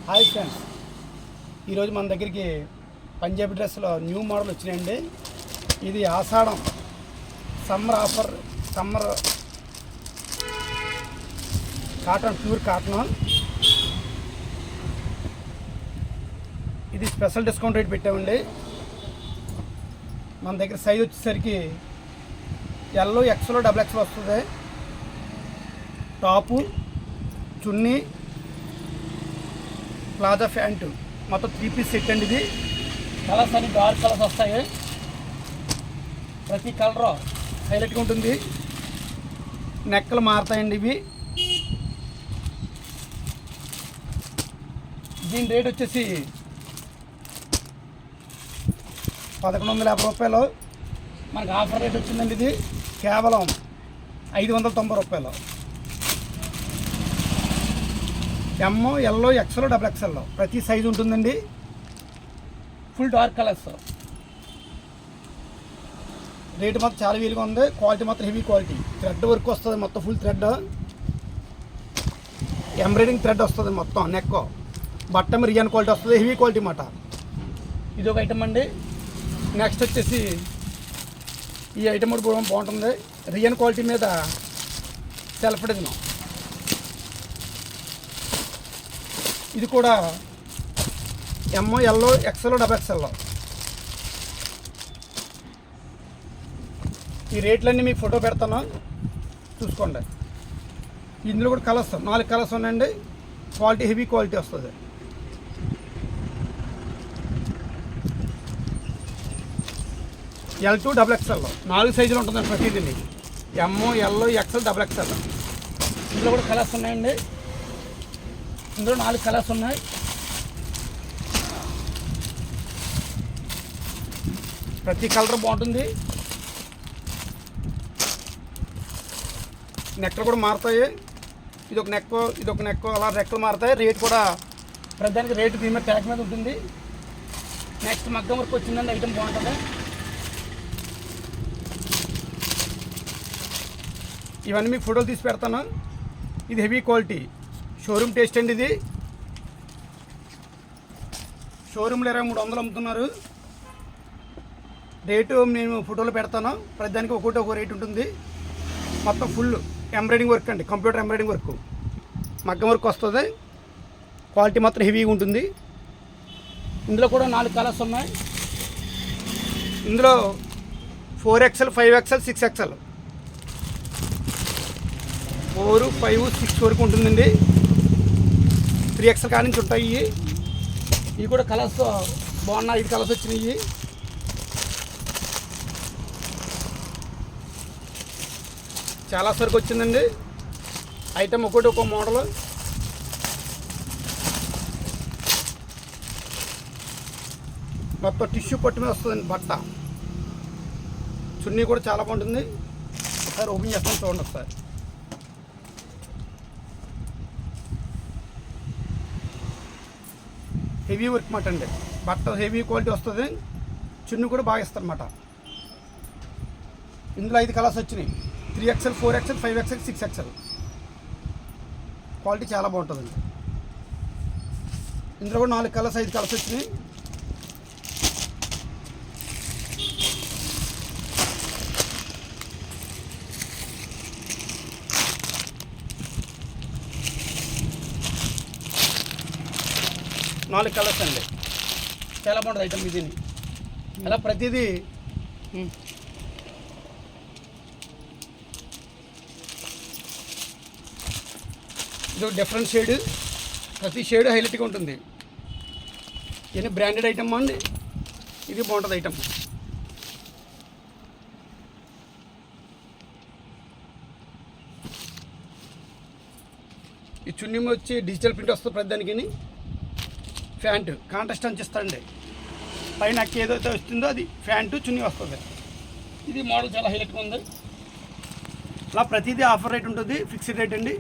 Hi friends, ఈరోజు మన దగ్గరికి పంజాబీ డ్రెస్లో న్యూ మోడల్ వచ్చినాయండి. ఇది Ashadham summer offer, summer cotton, pure cotton. ఇది స్పెషల్ డిస్కౌంట్ రేట్ పెట్టామండి. మన దగ్గర సైజ్ వచ్చేసరికి ఎల్లో, ఎక్స్లో, డబుల్ ఎక్స్లో వస్తుంది. టాపు, చున్నీ, ప్లాజా ప్యాంటు మొత్తం 3 పీస్ సెట్ అండి. ఇది కలర్స్ అన్ని డార్క్ కలర్స్ వస్తాయి. ప్రతి కలర్ హైలైట్గా ఉంటుంది. నెక్కలు మారుతాయండి ఇవి. దీని రేట్ వచ్చేసి 1150 రూపాయలు. మనకు ఆఫర్ రేట్ వచ్చిందండి. ఇది కేవలం 590 రూపాయలు. ఎమ్, ఎల్లో, ఎక్స్లో, డబుల్ ఎక్స్ఎల్లో ప్రతి సైజు ఉంటుందండి. Full dark colours. రేటు మాత్రం చాలా వీలుగా ఉంది. క్వాలిటీ మాత్రం హెవీ క్వాలిటీ. థ్రెడ్ వర్క్ వస్తుంది, మొత్తం ఫుల్ థ్రెడ్, ఎంబ్రాయిడింగ్ థ్రెడ్ వస్తుంది మొత్తం. నెక్ బట్టం రియన్ క్వాలిటీ వస్తుంది, హెవీ క్వాలిటీ అన్నమాట. ఇది ఒక ఐటమ్ అండి. నెక్స్ట్ వచ్చేసి ఈ ఐటమ్ కూడా బాగుంటుంది. రియన్ క్వాలిటీ మీద సెల్ఫ్ డిజైన్. ఇది కూడా ఎమ్, ఎల్లో, ఎక్స్ఎల్లో, డబుల్ ఎక్స్ఎల్లో. ఈ రేట్లన్నీ మీకు ఫోటో పెడతాను, చూసుకోండి. ఇందులో కూడా కలర్స్ 4 కలర్స్ ఉన్నాయండి. క్వాలిటీ హెవీ క్వాలిటీ వస్తుంది. L2, డబుల్ ఎక్స్ఎల్లో 4 సైజులు ఉంటుందండి ప్రతిదీ. ఎమ్, ఎల్లో, ఎక్స్ఎల్, డబుల్ ఎక్స్ఎల్. ఇందులో కూడా కలర్స్ ఉన్నాయండి. ఇందులో 4 కలర్స్ ఉన్నాయి. ప్రతి కలర్ బాగుంటుంది. నెక్కలు కూడా మారుతాయి. ఇదొక నెక్, అలా రెక్కలు మారుతాయి. రేట్ కూడా ప్రతిదానికి రేటు దీని మీద ట్యాగ్ మీద ఉంటుంది. నెక్స్ట్ మగ్గం వరకు వచ్చిందండి. ఐటమ్ బాగుంటుంది. ఇవన్నీ మీకు ఫోటోలు తీసి పెడతాను. ఇది హెవీ క్వాలిటీ షోరూమ్ టేస్ట్ అండి. ఇది షోరూమ్లో 2300 అమ్ముతున్నారు. రేటు నేను ఫోటోలో పెడతాను. ప్రతిదానికి ఒక రేట్ ఉంటుంది. మొత్తం ఫుల్ ఎంబ్రాయిడింగ్ వర్క్ అండి, కంప్యూటర్ ఎంబ్రాయిడింగ్ వర్క్, మగ్గం వర్క్ వస్తుంది. క్వాలిటీ మాత్రం హెవీగా ఉంటుంది. ఇందులో కూడా 4 కలర్స్ ఉన్నాయి. ఇందులో 4XL, 5XL, 6XL, 4, 5, 6 వరకు ఉంటుందండి. 3XL కాడి నుంచి ఉంటాయి. ఇవి కూడా కలర్స్ బాగున్నాయి. 5 కలర్స్ వచ్చినాయి. చాలా సరుకు వచ్చిందండి. ఐటమ్ ఒక మోడల్. మొత్తం టిష్యూ పట్టు మీద వస్తుందండి బట్ట. చున్నీ కూడా చాలా బాగుంటుంది. ఒకసారి ఓపెన్ చేస్తాను, చూడండి ఒకసారి. హెవీ వర్క్ మాట అండి. బట్ట హెవీ క్వాలిటీ వస్తుంది. చున్నీ కూడా బాగా ఇస్తారు అన్నమాట. ఇందులో 5 కలర్స్ వచ్చినాయి. 3XL, 4XL, 5XL, 6XL. Quality చాలా బాగుంటుందండి. ఇందులో కూడా 4 కలర్స్, 5 కలర్స్ వచ్చినాయి. నాలుగు కలర్స్ అండి. చాలా బాగుంటుంది ఐటమ్. ఇది అలా ప్రతిదీ ఇది డిఫరెంట్ షేడ్. ప్రతి షేడ్ హైలైట్గా ఉంటుంది. ఇది బ్రాండెడ్ ఐటమ్ అండి. ఇది బాగుంటుంది ఐటమ్. ఈ చున్నీ వచ్చి డిజిటల్ ప్రింట్ వస్తుంది ప్రతిదానికి. ప్యాంటు కాంట్రాస్ట్ అందిస్తాండి. పైన అక్క ఏదైతే వస్తుందో అది ప్యాంటు, చున్నీ వస్తుంది. ఇది మోడల్ చాలా హైలైట్గా ఉంది. అలా ప్రతిదీ ఆఫర్ రేట్ ఉంటుంది. ఫిక్స్డ్ రేట్ అండి.